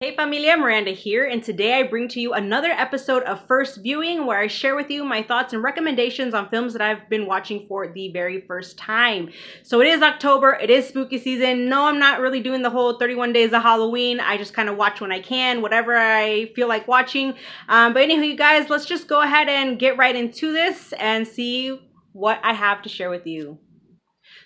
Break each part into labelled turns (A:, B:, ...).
A: Hey familia, Miranda here, and today I bring to you another episode of First Viewing where I share with you my thoughts and recommendations on films that I've been watching for the very first time. So it is October, it is spooky season. No, I'm not really doing the whole 31 days of Halloween. I just kind of watch when I can, whatever I feel like watching. But anywho, you guys, let's just go ahead and get right into this and see what I have to share with you.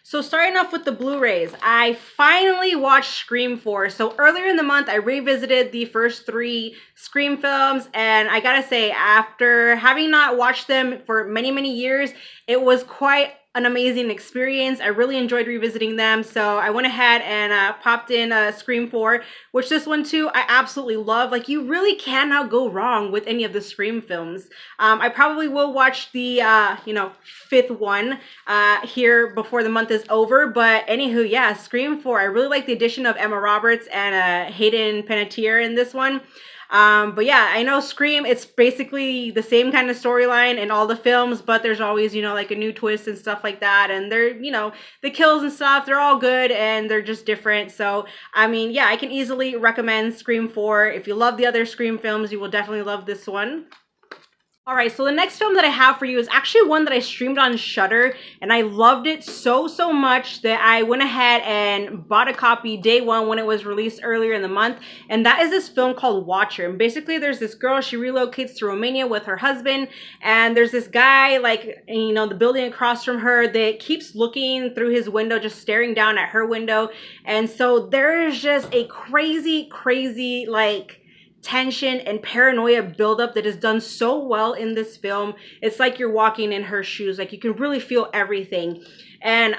A: So starting off with the Blu-rays, I finally watched Scream 4. So earlier in the month, I revisited the first three Scream films, and I gotta say, after having not watched them for many, many years, it was quite an amazing experience. I really enjoyed revisiting them, so I went ahead and popped in Scream 4, which this one too, I absolutely love. Like, you really cannot go wrong with any of the Scream films. I probably will watch the, fifth one here before the month is over, but anywho, yeah, Scream 4, I really like the addition of Emma Roberts and Hayden Panettiere in this one. But yeah, I know Scream, it's basically the same kind of storyline in all the films, but there's always, like a new twist and stuff like that. And they're, the kills and stuff, they're all good and they're just different. So, I mean, yeah, I can easily recommend Scream 4. If you love the other Scream films, you will definitely love this one. All right, so the next film that I have for you is actually one that I streamed on Shudder, and I loved it so much that I went ahead and bought a copy day one when it was released earlier in the month, and that is this film called Watcher. And basically there's this girl, she relocates to Romania with her husband, and there's this guy, like, the building across from her that keeps looking through his window, just staring down at her window. And so there's just a crazy, like, tension and paranoia buildup that is done so well in this film. It's like you're walking in her shoes. Like, you can really feel everything. And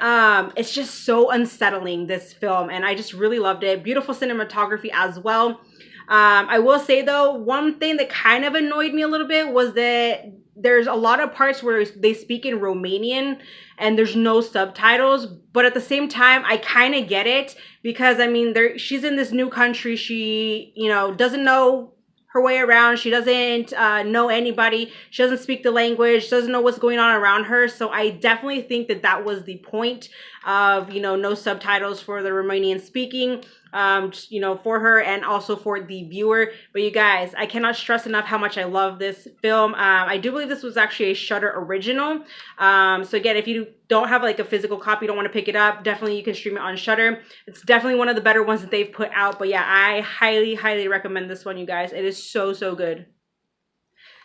A: it's just so unsettling, this film. And I just really loved it. Beautiful cinematography as well. I will say though, one thing that kind of annoyed me a little bit was that there's a lot of parts where they speak in Romanian and there's no subtitles, but at the same time, I kind of get it because, I mean, she's in this new country. She, doesn't know her way around. She doesn't know anybody. She doesn't speak the language, doesn't know what's going on around her. So I definitely think that was the point of, no subtitles for the Romanian speaking, for her and also for the viewer. But you guys, I cannot stress enough how much I love this film. I do believe this was actually a Shudder original. So again, if you don't have like a physical copy, don't want to pick it up, definitely you can stream it on Shudder. It's definitely one of the better ones that they've put out. But yeah, I highly recommend this one, you guys. It is so good.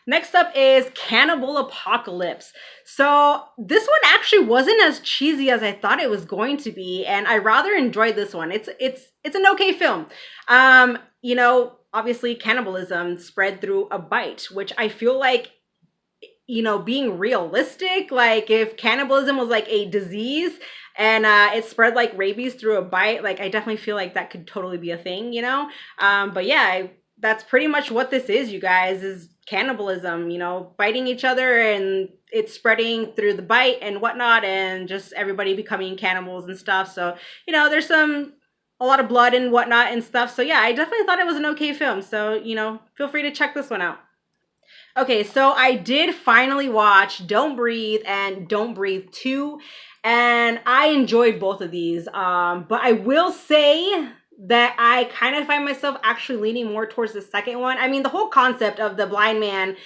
A: Next up is Cannibal Apocalypse. So this one actually wasn't as cheesy as I thought it was going to be, and I rather enjoyed this one. It's an okay film. Obviously cannibalism spread through a bite, which I feel like, being realistic, like if cannibalism was like a disease and it spread like rabies through a bite, like I definitely feel like that could totally be a thing, but yeah, that's pretty much what this is, you guys, is cannibalism, biting each other and it's spreading through the bite and whatnot, and just everybody becoming cannibals and stuff. So, there's a lot of blood and whatnot and stuff. So yeah, I definitely thought it was an okay film. So, feel free to check this one out. Okay, so I did finally watch Don't Breathe and Don't Breathe 2, and I enjoyed both of these. But I will say that I kind of find myself actually leaning more towards the second one. I mean, the whole concept of the blind man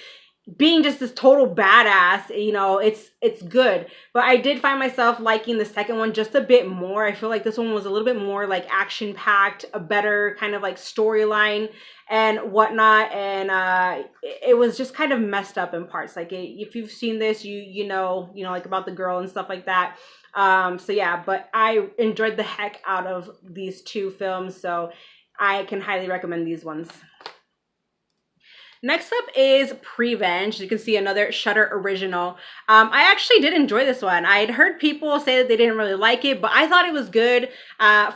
A: being just this total badass, it's good. But I did find myself liking the second one just a bit more. I feel like this one was a little bit more like action-packed, a better kind of like storyline and whatnot. And it was just kind of messed up in parts. Like, if you've seen this, you know, like about the girl and stuff like that. So yeah, but I enjoyed the heck out of these two films, so I can highly recommend these ones. Next up is Prevenge. You can see another Shudder original. I actually did enjoy this one. I had heard people say that they didn't really like it, but I thought it was good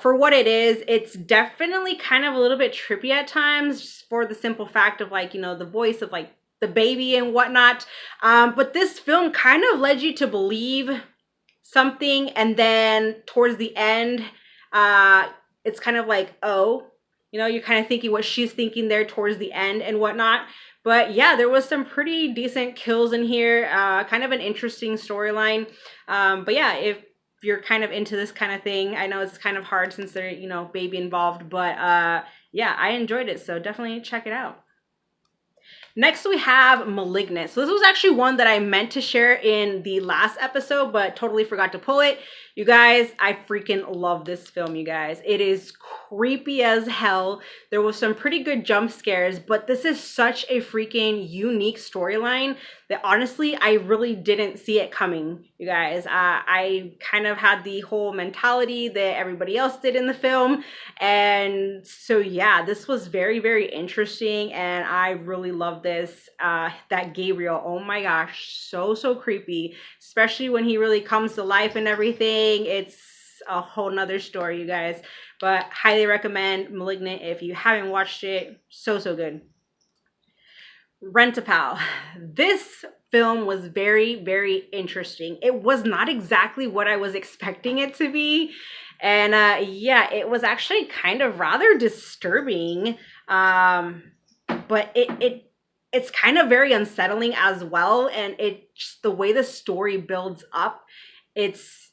A: for what it is. It's definitely kind of a little bit trippy at times, just for the simple fact of, like, the voice of like the baby and whatnot. But this film kind of led you to believe something, and then towards the end, it's kind of like, oh, you're kind of thinking what she's thinking there towards the end and whatnot. But yeah, there was some pretty decent kills in here. Kind of an interesting storyline. But yeah, if you're kind of into this kind of thing, I know it's kind of hard since there's, baby involved, but yeah, I enjoyed it. So definitely check it out. Next, we have Malignant. So this was actually one that I meant to share in the last episode, but totally forgot to pull it. You guys, I freaking love this film, you guys. It is creepy as hell. There was some pretty good jump scares, but this is such a freaking unique storyline that honestly, I really didn't see it coming, you guys. I kind of had the whole mentality that everybody else did in the film. And so, yeah, this was very, very interesting. And I really love this. That Gabriel, oh my gosh, so creepy, especially when he really comes to life and everything. It's a whole nother story, you guys. But highly recommend Malignant if you haven't watched it. So good. Rent-A-Pal. This film was very, very interesting. It was not exactly what I was expecting it to be. And yeah, it was actually kind of rather disturbing. But it's kind of very unsettling as well. And the way the story builds up, it's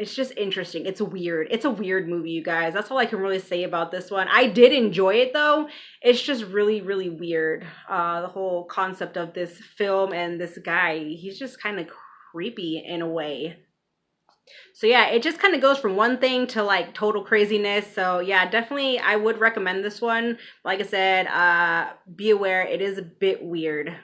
A: just interesting. It's weird. It's a weird movie, you guys. That's all I can really say about this one. I did enjoy it though. It's just really, really weird. The whole concept of this film and this guy, he's just kind of creepy in a way. So yeah, it just kind of goes from one thing to like total craziness. So yeah, definitely I would recommend this one. Like I said, be aware, it is a bit weird.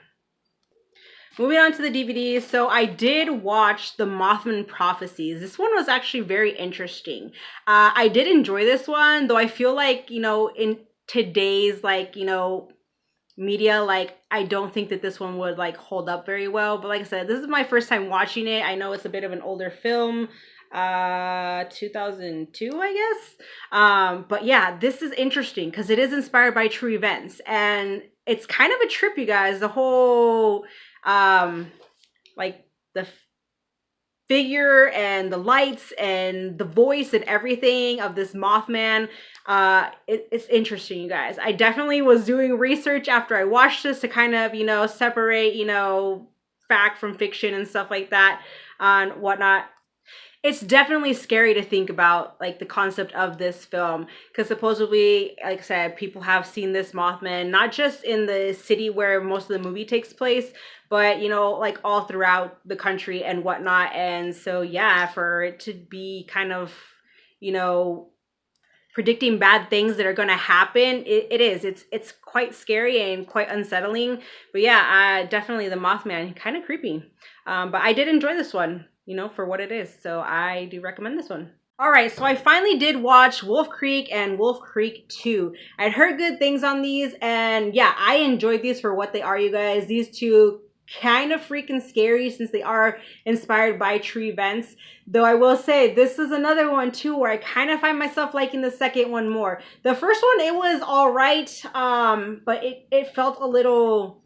A: Moving on to the DVDs, so I did watch The Mothman Prophecies. This one was actually very interesting. I did enjoy this one, though I feel like, you know, in today's, like, you know, media, like, I don't think that this one would, like, hold up very well. But like I said, this is my first time watching it. I know it's a bit of an older film, 2002, I guess. But yeah, this is interesting because it is inspired by true events. And it's kind of a trip, you guys. The whole like the figure and the lights and the voice and everything of this Mothman. It's interesting, you guys. I definitely was doing research after I watched this to kind of, you know, separate, you know, fact from fiction and stuff like that and whatnot. It's definitely scary to think about, like, the concept of this film, because supposedly, like I said, people have seen this Mothman not just in the city where most of the movie takes place, but, you know, like all throughout the country and whatnot. And so yeah, for it to be kind of, you know, predicting bad things that are going to happen, it's quite scary and quite unsettling. But yeah, definitely the Mothman, kind of creepy. But I did enjoy this one, you know, for what it is. So I do recommend this one. All right, so I finally did watch Wolf Creek and Wolf Creek 2. I'd heard good things on these, and yeah, I enjoyed these for what they are, you guys. These two kind of freaking scary since they are inspired by true events. Though I will say, this is another one too where I kind of find myself liking the second one more. The first one, it was all right, but it felt a little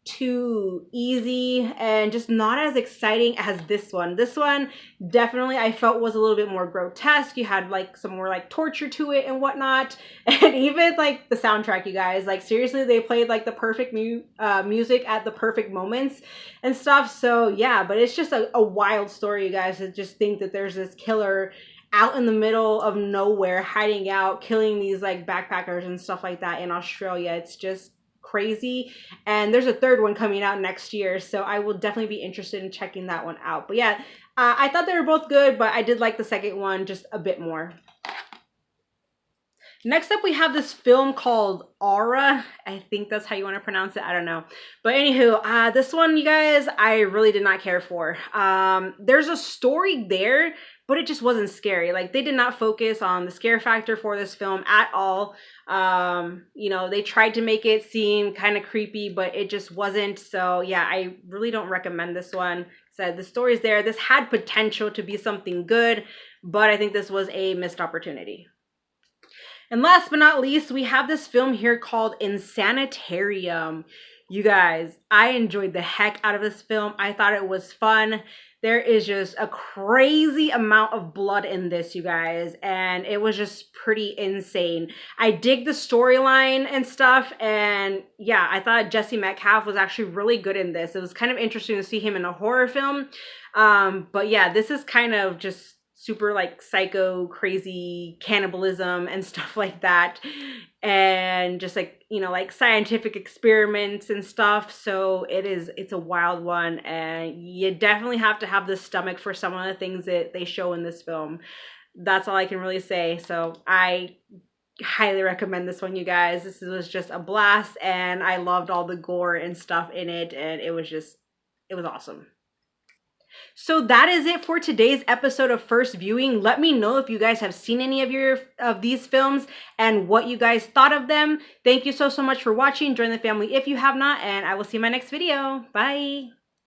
A: too easy and just not as exciting as this one. This one definitely I felt was a little bit more grotesque. You had like some more like torture to it and whatnot. And even like the soundtrack, you guys, like seriously, they played like the perfect music at the perfect moments and stuff. So yeah, but it's just a wild story, you guys, to just think that there's this killer out in the middle of nowhere hiding out, killing these like backpackers and stuff like that in Australia. It's just crazy. And there's a third one coming out next year, so I will definitely be interested in checking that one out. But yeah, I thought they were both good, but I did like the second one just a bit more. Next up, we have this film called Aura. I think that's how you want to pronounce it. I don't know. But anywho, this one, you guys, I really did not care for. There's a story there, but it just wasn't scary. Like, they did not focus on the scare factor for this film at all. You know, they tried to make it seem kind of creepy, but it just wasn't. So yeah, I really don't recommend this one. So the story's there. This had potential to be something good, but I think this was a missed opportunity. And last but not least, we have this film here called Insanitarium. You guys, I enjoyed the heck out of this film. I thought it was fun. There is just a crazy amount of blood in this, you guys, and it was just pretty insane. I dig the storyline and stuff, and yeah, I thought Jesse Metcalfe was actually really good in this. It was kind of interesting to see him in a horror film, but yeah, this is kind of just super like psycho crazy cannibalism and stuff like that, and just like, you know, like scientific experiments and stuff. So it's a wild one, and you definitely have to have the stomach for some of the things that they show in this film. That's all I can really say. So I highly recommend this one, you guys. This was just a blast, and I loved all the gore and stuff in it, and it was awesome. So that is it for today's episode of First Viewing. Let me know if you guys have seen any of these films and what you guys thought of them. Thank you so much for watching. Join the family if you have not, and I will see you in my next video. Bye.